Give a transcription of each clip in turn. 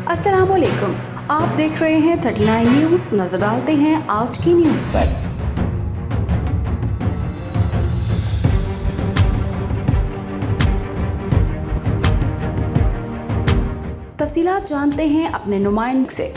अस्सलाम वालेकुम, आप देख रहे हैं 39 न्यूज़। नजर डालते हैं आज की न्यूज़ पर। तफसीलात जानते हैं अपने नुमाइंदे से।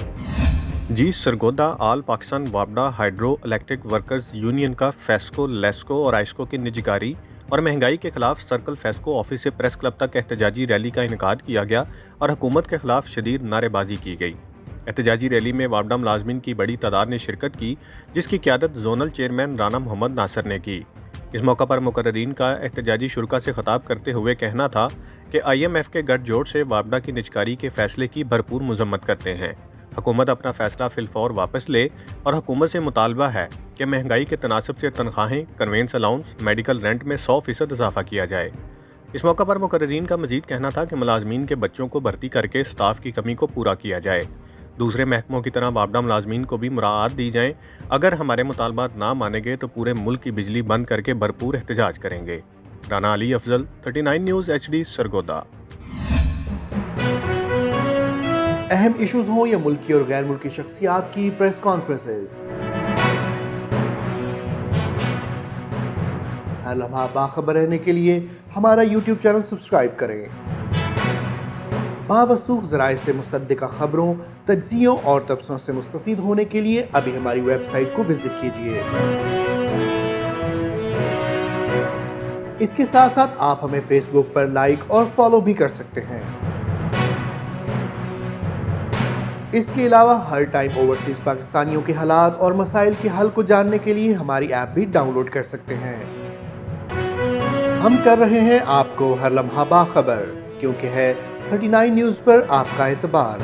जी, सरगोदा आल पाकिस्तान वापडा हाइड्रो इलेक्ट्रिक वर्कर्स यूनियन का फेस्को, लेस्को और आइस्को की निजकारी और महंगाई के खिलाफ सर्कल फेस्को ऑफिस से प्रेस क्लब तक एहतजाजी रैली का इनेकाद किया गया और हुकूमत के खिलाफ शदीद नारेबाजी की गई। एहतजाजी रैली में वापडा मुलाजमीन की बड़ी तादाद ने शिरकत की, जिसकी क़यादत जोनल चेयरमैन राना मोहम्मद नासिर ने की। इस मौका पर मुकर्ररीन का एहतजाजी शुरा से खिताब करते हुए कहना था कि IMF के गठजोड़ से वापडा की निजकारी के फैसले की भरपूर मजम्मत करते हैं। हुकूमत अपना फैसला फिलफौर वापस ले और हुकूमत से मुतालबा है कि महंगाई के तनासब से तनख्वाहें, कन्वेंस अलाउंस, मेडिकल रेंट में 100% इजाफा किया जाए। इस मौका पर मुकर्ररीन का मजीद कहना था कि मुलाजमीन के बच्चों को भर्ती करके स्टाफ की कमी को पूरा किया जाए। दूसरे महकमों की तरह वापडा मुलाजमीन को भी मुराआत दी जाए। अगर हमारे मुतालबात ना माने गए तो पूरे मुल्क की बिजली बंद करके भरपूर एहतजाज करेंगे। Rana Ali Afzal, 39 news HD, Sargodha. अहम इश्यूज हों या मुल्की और गैर मुल्की शख्सियात की प्रेस कॉन्फ्रेंसेस, हर लम्हा बाखबर रहने के लिए हमारा YouTube चैनल सब्सक्राइब करें। बावसूख ज़राए से मुसद्दिक़ा खबरों, तज्ज़ियों और तबसरों से मुस्तफ़ीद होने के लिए अभी हमारी वेबसाइट को विजिट कीजिए। इसके साथ साथ आप हमें फेसबुक पर लाइक और फॉलो भी कर सकते हैं। इसके अलावा हर टाइम ओवरसीज पाकिस्तानियों के हालात और मसाइल के हल को जानने के लिए हमारी ऐप भी डाउनलोड कर सकते हैं। हम कर रहे हैं आपको हर लम्हा बाखबर, क्योंकि है 39 न्यूज़ पर आपका एतबार।